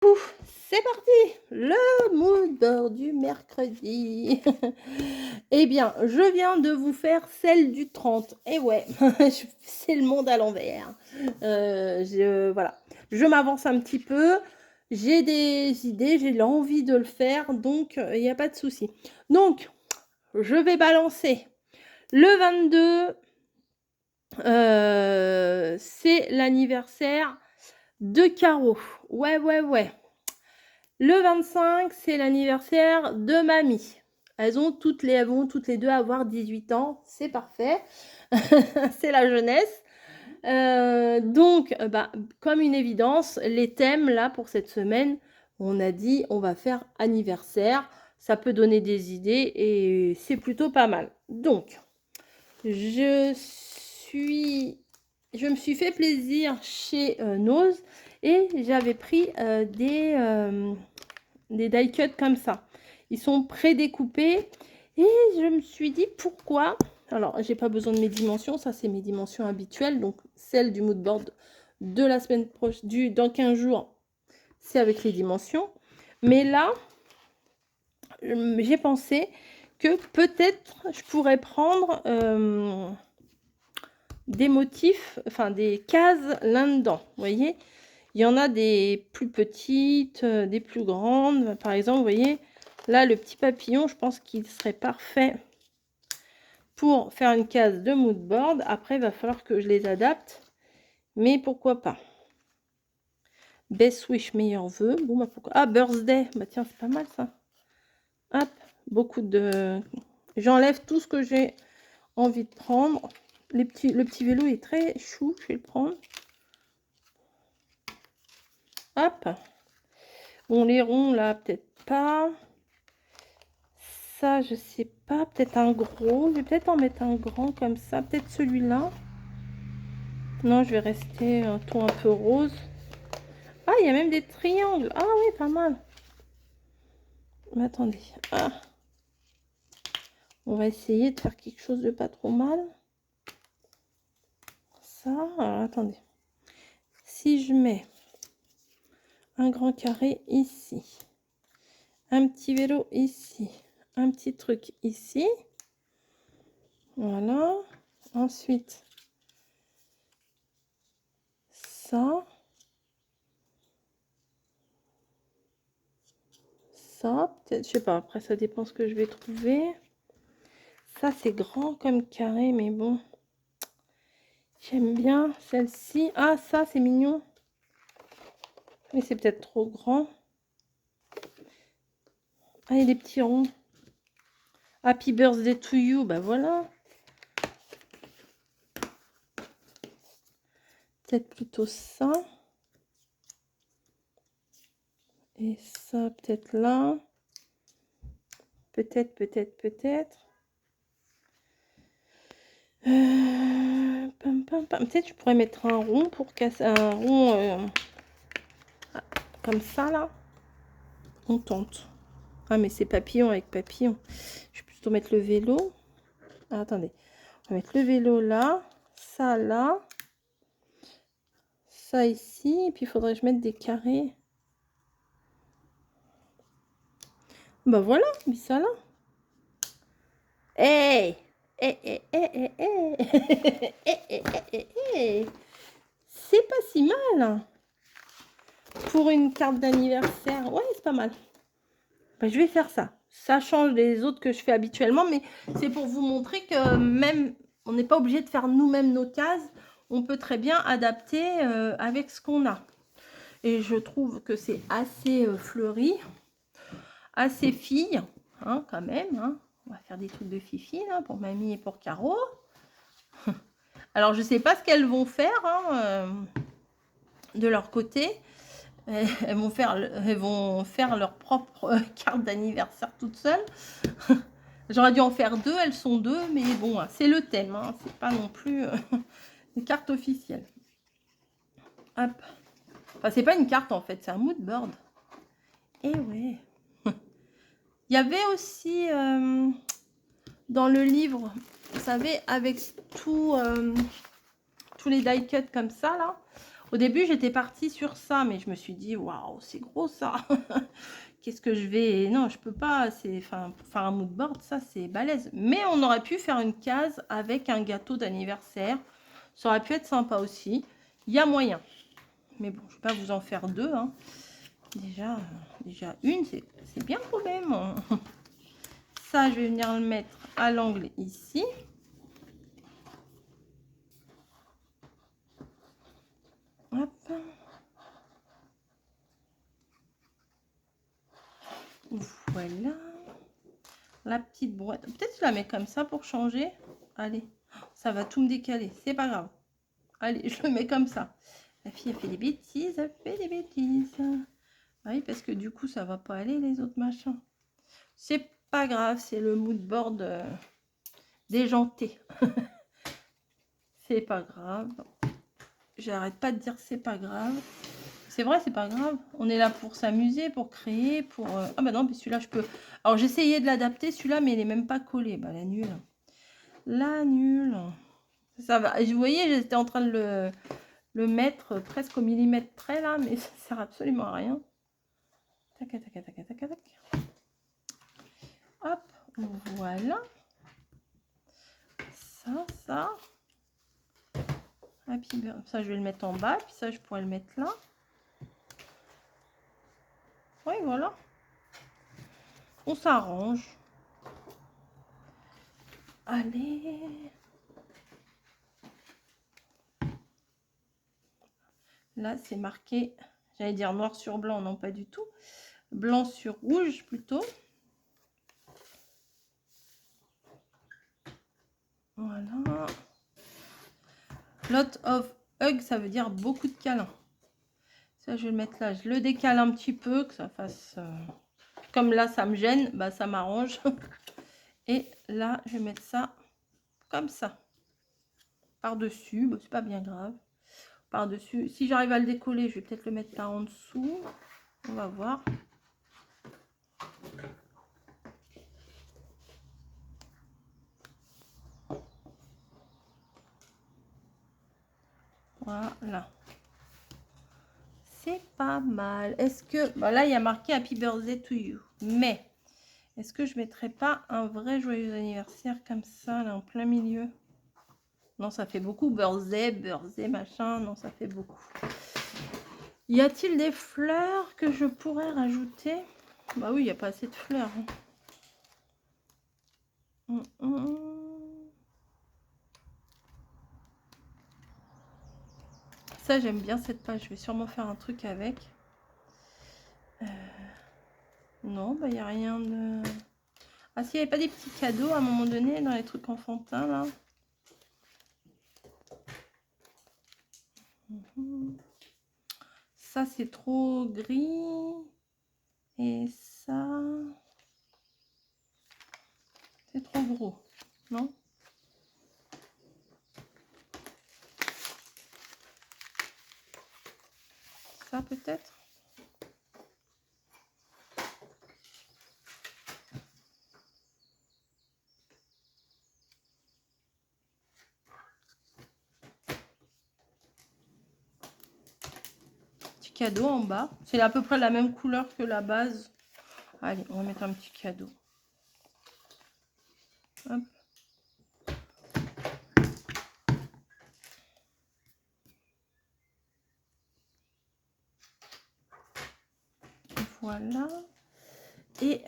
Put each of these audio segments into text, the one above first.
Ouf, c'est parti, le mood board du mercredi. Eh bien, je viens de vous faire celle du 30. Et ouais, c'est le monde à l'envers. Voilà, je m'avance un petit peu. J'ai des idées, j'ai l'envie de le faire, donc il n'y a pas de souci. Donc, je vais balancer le 22. C'est l'anniversaire de Caro. Ouais, ouais, ouais. Le 25, c'est l'anniversaire de mamie. Elles vont toutes les deux avoir 18 ans. C'est parfait. C'est la jeunesse. Donc, comme une évidence, les thèmes, là, pour cette semaine, on a dit, on va faire anniversaire. Ça peut donner des idées et c'est plutôt pas mal. Donc, je me suis fait plaisir chez Nose et j'avais pris des die cuts comme ça. Ils sont prédécoupés et je me suis dit pourquoi. Alors, j'ai pas besoin de mes dimensions, ça c'est mes dimensions habituelles, donc celle du mood board de la semaine prochaine, dans 15 jours, c'est avec les dimensions. Mais là, j'ai pensé que peut-être je pourrais prendre des motifs, enfin des cases là-dedans, vous voyez. Il y en a des plus petites, des plus grandes. Par exemple, vous voyez, là, le petit papillon, je pense qu'il serait parfait pour faire une case de mood board. Après, il va falloir que je les adapte. Mais pourquoi pas. Best wish, meilleur vœu. Bon, bah pourquoi. Ah, birthday. Bah tiens, c'est pas mal ça. Hop, beaucoup de... J'enlève tout ce que j'ai envie de prendre. Le petit vélo est très chou, je vais le prendre. Hop. Bon, les ronds, là, peut-être pas. Ça, je sais pas. Peut-être un gros. Je vais peut-être en mettre un grand comme ça. Peut-être celui-là. Non, je vais rester un ton un peu rose. Ah, il y a même des triangles. Ah oui, pas mal. Mais attendez. Ah. On va essayer de faire quelque chose de pas trop mal. Ça, alors attendez. Si je mets un grand carré ici, un petit vélo ici, un petit truc ici, voilà. Ensuite, ça, peut-être, je sais pas, après ça dépend ce que je vais trouver. Ça, c'est grand comme carré, mais bon, j'aime bien celle-ci. Ah, ça, c'est mignon. Mais c'est peut-être trop grand. Ah, il y a des petits ronds. Happy birthday to you, bah voilà. Peut-être plutôt ça. Et ça, peut-être là. Peut-être. Peut-être je pourrais mettre un rond pour casser un rond comme ça là. On tente. Ah mais c'est papillon avec papillon. Je vais plutôt mettre le vélo. Ah, attendez. On va mettre le vélo là. Ça là. Ça ici. Et puis il faudrait que je mette des carrés. Bah voilà. Mais ça là. Hey! C'est pas si mal pour une carte d'anniversaire. Ouais, c'est pas mal. Bah, je vais faire ça. Ça change des autres que je fais habituellement, mais c'est pour vous montrer que même on n'est pas obligé de faire nous-mêmes nos cases. On peut très bien adapter avec ce qu'on a. Et je trouve que c'est assez fleuri, assez fille, hein, quand même. Hein. On va faire des trucs de fifi là, pour mamie et pour Caro. Alors, je sais pas ce qu'elles vont faire de leur côté. Elles vont faire leur propre carte d'anniversaire toutes seules. J'aurais dû en faire deux, elles sont deux, mais bon, c'est le thème, hein, c'est pas non plus une carte officielle. Hop. Enfin, c'est pas une carte en fait, c'est un mood board. Et ouais. Il y avait aussi dans le livre, vous savez, avec tous les die cuts comme ça là, Au début, j'étais partie sur ça, mais je me suis dit, waouh, c'est gros ça. Qu'est-ce que je vais... Non, je peux pas. Enfin, pour faire un mood board, ça, c'est balèze. Mais on aurait pu faire une case avec un gâteau d'anniversaire. Ça aurait pu être sympa aussi. Il y a moyen. Mais bon, je ne vais pas vous en faire deux. Hein. Déjà une, c'est bien quand même. Ça, je vais venir le mettre à l'angle ici. Hop. Voilà. La petite boîte. Peut-être je la mets comme ça pour changer. Allez, ça va tout me décaler. C'est pas grave. Allez, je le mets comme ça. La fille, elle fait des bêtises. Elle fait des bêtises. Ah oui, parce que du coup, ça va pas aller les autres machins. C'est pas grave. C'est le mood board déjanté. C'est pas grave. J'arrête pas de dire c'est pas grave. C'est vrai, c'est pas grave. On est là pour s'amuser, pour créer, pour... Ah bah non, mais celui-là, je peux... Alors, j'essayais de l'adapter, celui-là, mais il est même pas collé. Bah, la nulle. La nulle. Ça va. Vous voyez, j'étais en train de le mettre presque au millimètre près, là, mais ça sert absolument à rien. Tac, tac, tac, tac, tac, tac. Hop, voilà. Ça. Happy birthday. Ça, je vais le mettre en bas, puis ça, je pourrais le mettre là. Oui, voilà. On s'arrange. Allez. Là, c'est marqué, j'allais dire noir sur blanc, non pas du tout. Blanc sur rouge plutôt. Voilà. Lot of hug, ça veut dire beaucoup de câlins. Ça, je vais le mettre là. Je le décale un petit peu, que ça fasse... Comme là, ça me gêne, bah ça m'arrange. Et là, je vais mettre ça comme ça. Par-dessus, bah, c'est pas bien grave. Par-dessus. Si j'arrive à le décoller, je vais peut-être le mettre là en dessous. On va voir. Voilà. C'est pas mal. Est-ce que... Bon, là, il y a marqué Happy Birthday to you. Mais, est-ce que je mettrais pas un vrai joyeux anniversaire comme ça, là, en plein milieu? Non, ça fait beaucoup. Birthday, machin. Non, ça fait beaucoup. Y a-t-il des fleurs que je pourrais rajouter? Bah oui, il n'y a pas assez de fleurs. Ça, j'aime bien cette page. Je vais sûrement faire un truc avec. Non, bah il n'y a rien de... Ah, s'il n'y avait pas des petits cadeaux à un moment donné dans les trucs enfantins, là. Ça, c'est trop gris. Et ça... c'est trop gros. Non? Ça, peut-être? Petit cadeau en bas. C'est à peu près la même couleur que la base. Allez, on va mettre un petit cadeau. Hop. Voilà. Et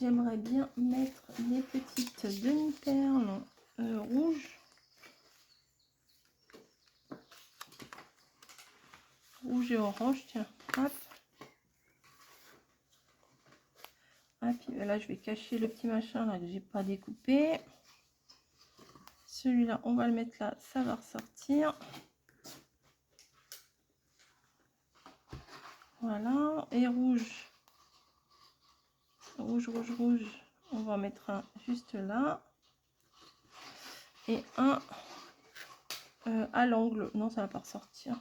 j'aimerais bien mettre des petites demi-perles rouges. Rouge et orange, tiens. Hop. Ah, puis là, je vais cacher le petit machin là que j'ai pas découpé. Celui-là, on va le mettre là, ça va ressortir. Voilà. Et rouge. Rouge. On va en mettre un juste là. Et un à l'angle. Non, ça va pas ressortir.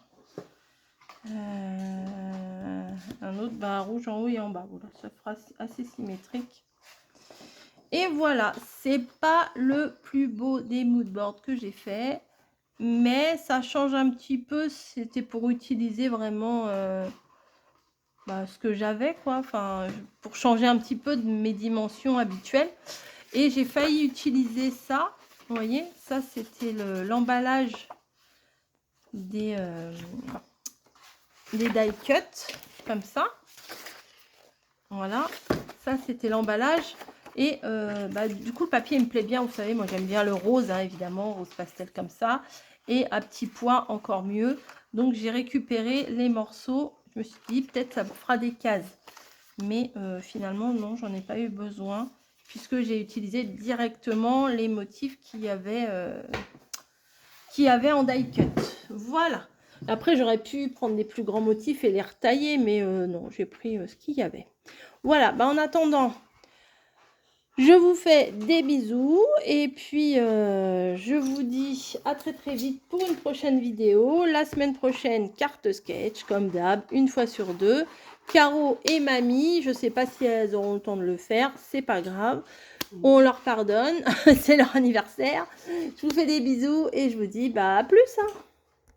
Un autre rouge en haut et en bas. Voilà, ça fera assez symétrique. Et voilà, c'est pas le plus beau des mood boards que j'ai fait. mais ça change un petit peu. C'était pour utiliser vraiment ce que j'avais, quoi. Enfin, pour changer un petit peu de mes dimensions habituelles. Et j'ai failli utiliser ça. Vous voyez, ça c'était l'emballage des die cut, comme ça. Voilà, ça c'était l'emballage. Et du coup, le papier me plaît bien. Vous savez, moi j'aime bien le rose, hein, évidemment, rose pastel comme ça. Et à petits pois, encore mieux. Donc j'ai récupéré les morceaux. Je me suis dit, peut-être ça fera des cases. Mais finalement, non, j'en ai pas eu besoin. Puisque j'ai utilisé directement les motifs qu'il y avait en die cut. Voilà. Après, j'aurais pu prendre des plus grands motifs et les retailler. Mais non, j'ai pris ce qu'il y avait. Voilà, en attendant, je vous fais des bisous et puis je vous dis à très très vite pour une prochaine vidéo. La semaine prochaine, carte sketch, comme d'hab, une fois sur deux. Caro et Mamie, je ne sais pas si elles auront le temps de le faire, c'est pas grave. On leur pardonne, c'est leur anniversaire. Je vous fais des bisous et je vous dis à plus. Hein.